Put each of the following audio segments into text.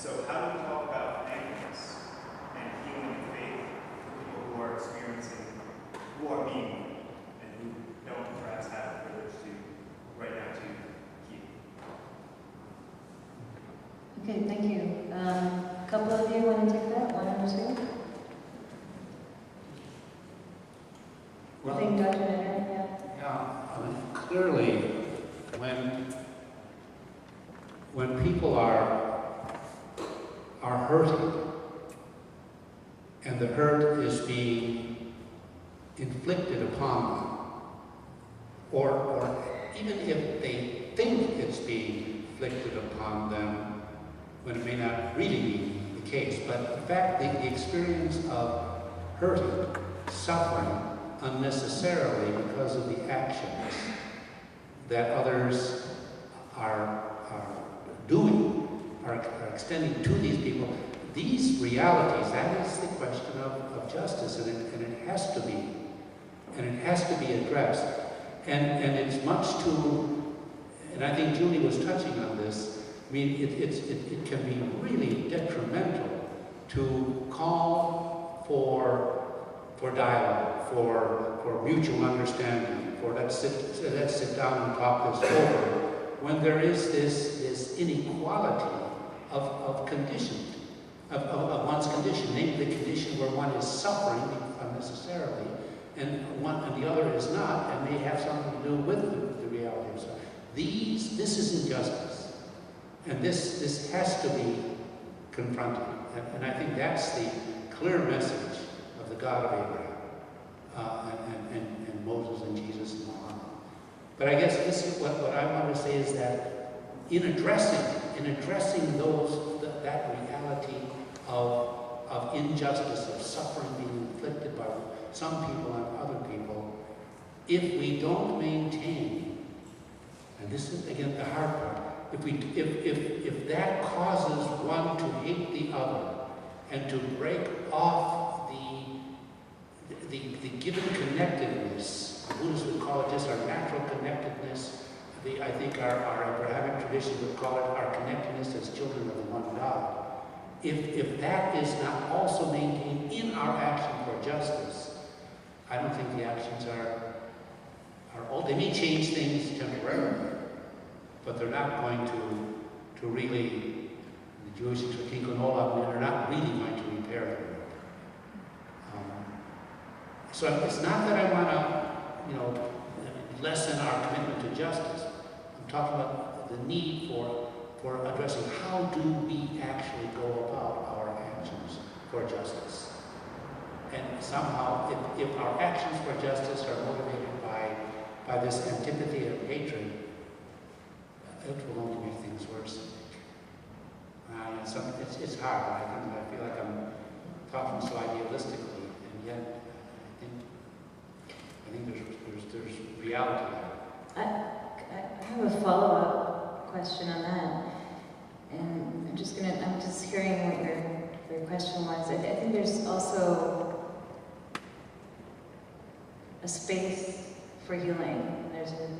so how do we talk about thankfulness and healing faith for people who are experiencing, who are needy, and who don't perhaps have the privilege to, right now, to heal? Okay, thank you. A couple of you want to take that? One or two? Well, I think Dr. Nader, yeah. Yeah, clearly, when people are hurting, and the hurt is being inflicted upon them, or even if they think it's being inflicted upon them, when it may not really be the case, but in fact, the experience of hurting, suffering unnecessarily because of the actions that others are doing, are extending to these people, these realities, that is the question of justice, and it has to be, and it has to be addressed. And it's much too, and I think Julie was touching on this, I mean, it can be really detrimental to call for dialogue, for mutual understanding, for let's sit down and talk this over, when there is this inequality of condition, of one's condition, namely the condition where one is suffering unnecessarily, and the other is not, and may have something to do with the reality of suffering. This is injustice, and this has to be confronted, and I think that's the clear message of the God of Abraham, and Moses and Jesus and Muhammad. But I guess this is what I want to say is that in addressing that reality of injustice, of suffering being inflicted by some people on other people, if we don't maintain, and this is again the hard part, if that causes one to hate the other and to break off the given connectedness, Buddhists would call it just our natural connectedness. I think our Abrahamic tradition would call it our connectedness as children of the one God. If that is not also maintained in our action for justice, I don't think the actions are all. They may change things temporarily, but they're not going to really, the Jewish Tikkun Olam, they're not really going to repair the world. So it's not that I want to, lessen our commitment to justice. I'm talking about the need for addressing how do we actually go about our actions for justice. And somehow, if our actions for justice are motivated by this antipathy and hatred, it will only make things worse. It's hard. I feel like I'm talking so idealistically, and yet I think there's reality there. I have a follow-up question on that, and I'm just hearing what your question was. I think there's also a space for healing.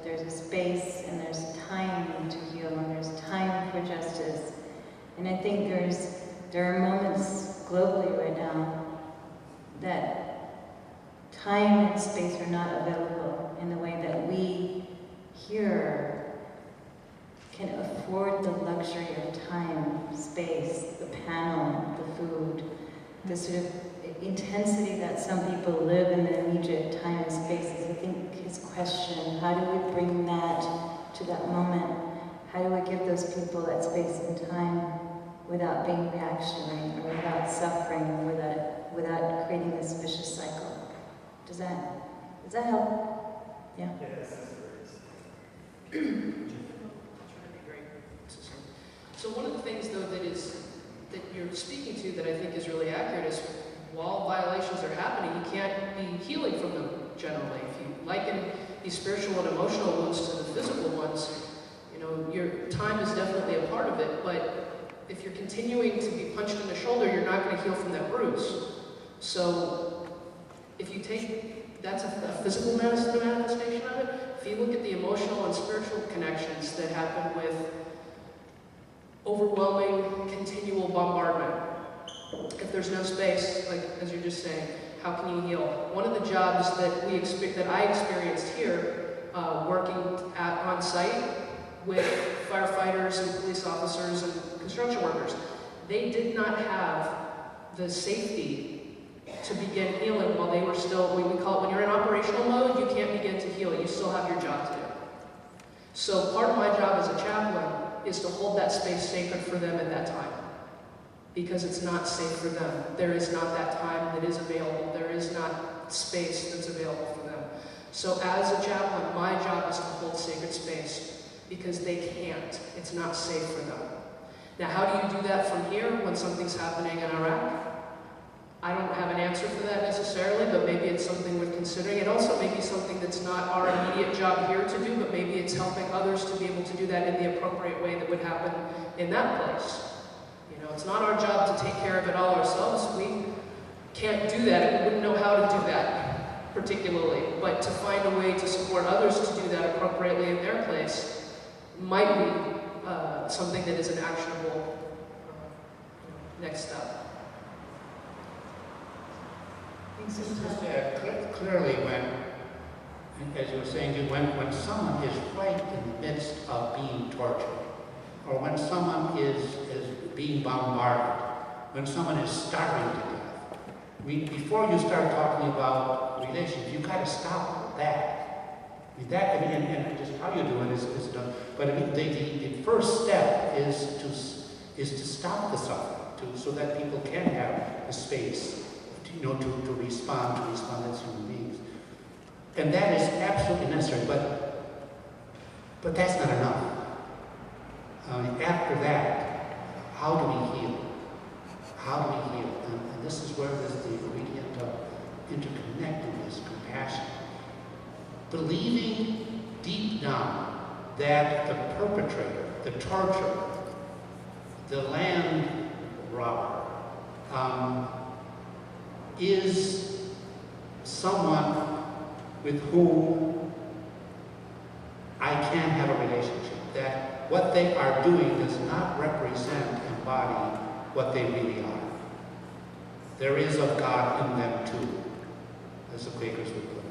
There's a space, and there's time to heal, and there's time for justice. And I think there are moments globally right now that time and space are not available in the way that we here can afford the luxury of time, space, the panel, the food, the sort of intensity that some people live in the immediate time and spaces. I think his question, how do we bring that to that moment? How do we give those people that space and time without being reactionary, or without suffering, or without creating this vicious cycle? Does that help? Yeah? Yes. So one of the things, though, that you're speaking to that I think is really accurate is while violations are happening, you can't be healing from them generally. If you liken these spiritual and emotional wounds to the physical ones, your time is definitely a part of it, but if you're continuing to be punched in the shoulder, you're not going to heal from that bruise. So if you take, that's a physical manifestation of it. If you look at the emotional and spiritual connections that happen with overwhelming, continual bombardment. If there's no space, like as you're just saying, how can you heal? One of the jobs that I experienced here, working on site with firefighters and police officers and construction workers, they did not have the safety to begin healing while they were still, we call it, when you're in operational mode, you can't begin to heal, you still have your job to do. So part of my job as a chaplain is to hold that space sacred for them at that time. Because it's not safe for them. There is not that time that is available. There is not space that's available for them. So as a chaplain, my job is to hold sacred space because they can't. It's not safe for them. Now, how do you do that from here when something's happening in Iraq? I don't have an answer for that necessarily, but maybe it's something worth considering. It also may be something that's not our immediate job here to do, but maybe it's helping others to be able to do that in the appropriate way that would happen in that place. You know, it's not our job to take care of it all ourselves. We can't do that. We wouldn't know how to do that particularly. But to find a way to support others to do that appropriately in their place might be something that is an actionable next step. Clearly, when, as you were saying, when someone is right in the midst of being tortured, or when someone is being bombarded, when someone is starving to death, I mean, before you start talking about relations, you've got to stop that. And just how you do it is done. But I mean, the first step is to stop the suffering, so that people can have the space, to respond as human beings. And that is absolutely necessary, but that's not enough. After that, how do we heal? How do we heal? And this is where there's the ingredient of interconnectedness, compassion. Believing deep down that the perpetrator, the torturer, the land robber, is someone with whom I can have a relationship, that what they are doing does not represent, embody what they really are. There is of God in them too, as the Quakers would put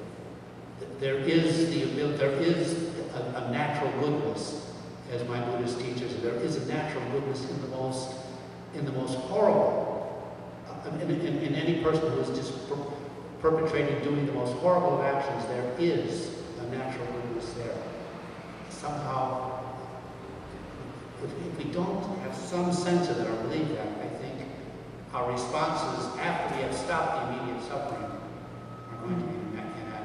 it. There is a natural goodness, as my Buddhist teachers. There is a natural goodness in the most horrible. In any person who is just perpetrating, doing the most horrible of actions, there is a natural goodness there. Somehow, if we don't have some sense of that or believe that, I think our responses after we have stopped the immediate suffering are going to be inadequate.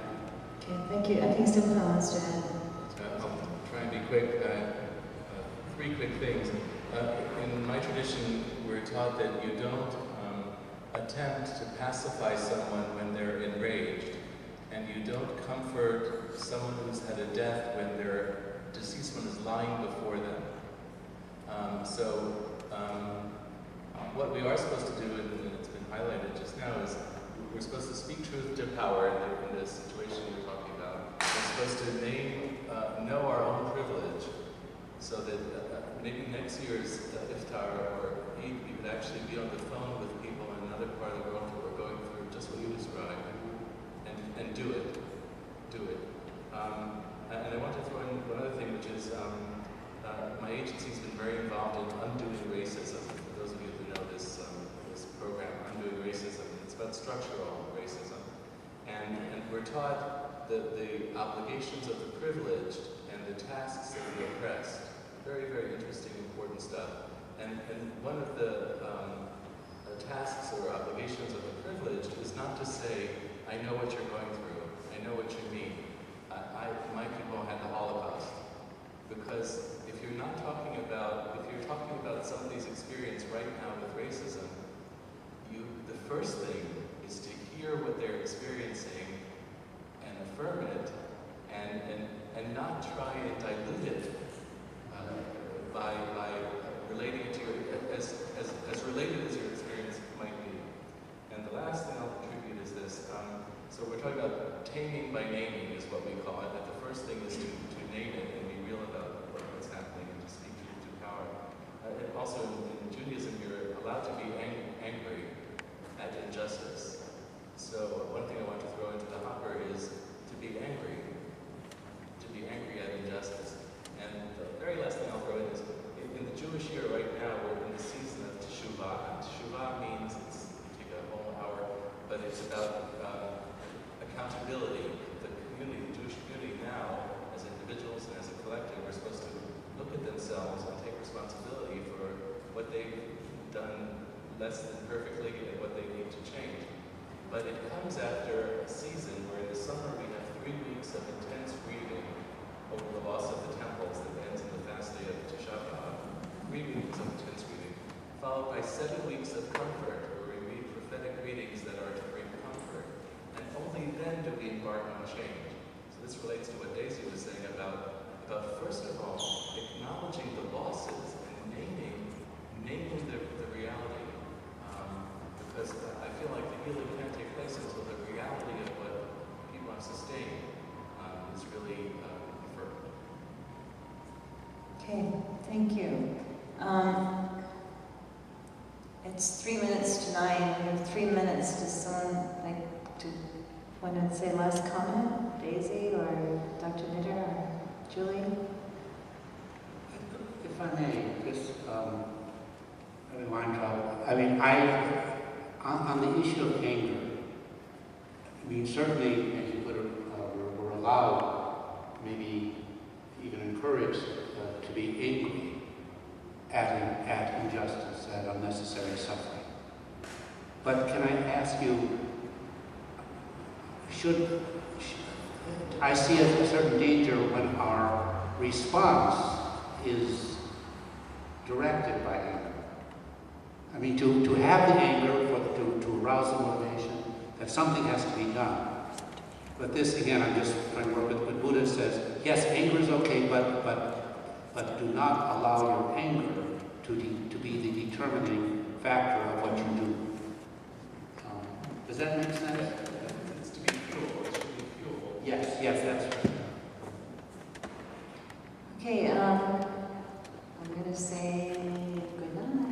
Okay, thank you. I think Simcha wants to add. I'll try and be quick. Three quick things. In my tradition, we're taught that you don't attempt to pacify someone when they're enraged, and you don't comfort someone who's had a death when their deceased one is lying before them. What we are supposed to do, and it's been highlighted just now, is we're supposed to speak truth to power in the situation you're talking about. We're supposed to know our own privilege, so that maybe next year's iftar or Eid, we could actually be on the phone with people in another part of the world who are going through just what you described, and do it. And I want to throw in one other thing, which is my agency's been very involved in undoing racism. For those of you who know this program, Undoing Racism, it's about structural racism. And we're taught the obligations of the privileged and the tasks of the oppressed. Very, very interesting, important stuff. And one of the tasks or obligations of the privileged is not to say, I know what you're going through, I know what you mean. My people had the Holocaust. Because if you're talking about somebody's experience right now with racism, the first thing is to hear what they're experiencing and affirm it, and not try and dilute it by relating it to as related as your experience might be. And the last thing I'll contribute is this. So we're talking about taming by naming is what we call it. That the first thing is to name it and be real about what's happening and to speak truth to power. what they've done less than perfectly and what they need to change. But it comes after a season where in the summer we have 3 weeks of intense grieving over the loss of the temples that ends in the fast day of Tisha B'Av. 3 weeks of intense grieving, followed by 7 weeks of comfort, where we read prophetic readings that are to bring comfort. And only then do we embark on change. So this relates to what Daisy was saying about first of all, acknowledging the losses and naming the reality. Because I feel like the healing can't take place until the reality of what people have sustained is really confirmed. Okay, thank you. It's 3 minutes to 9. We have 3 minutes. Does someone like to want to say last comment? Daisy or Dr. Knitter or Julie? If I may, just on the issue of anger, I mean, certainly, as you put it, we're allowed, maybe even encouraged to be angry at injustice, at unnecessary suffering. But can I ask you, I see a certain danger when our response is directed by anger. I mean, to have the anger, to arouse the motivation, that something has to be done. But this, again, I'm just trying to work with what Buddha says. Yes, anger is okay, but do not allow your anger to be the determining factor of what you do. Does that make sense? It's to be fuel. It should be fuel. Yes, that's right. Okay, I'm going to say good night.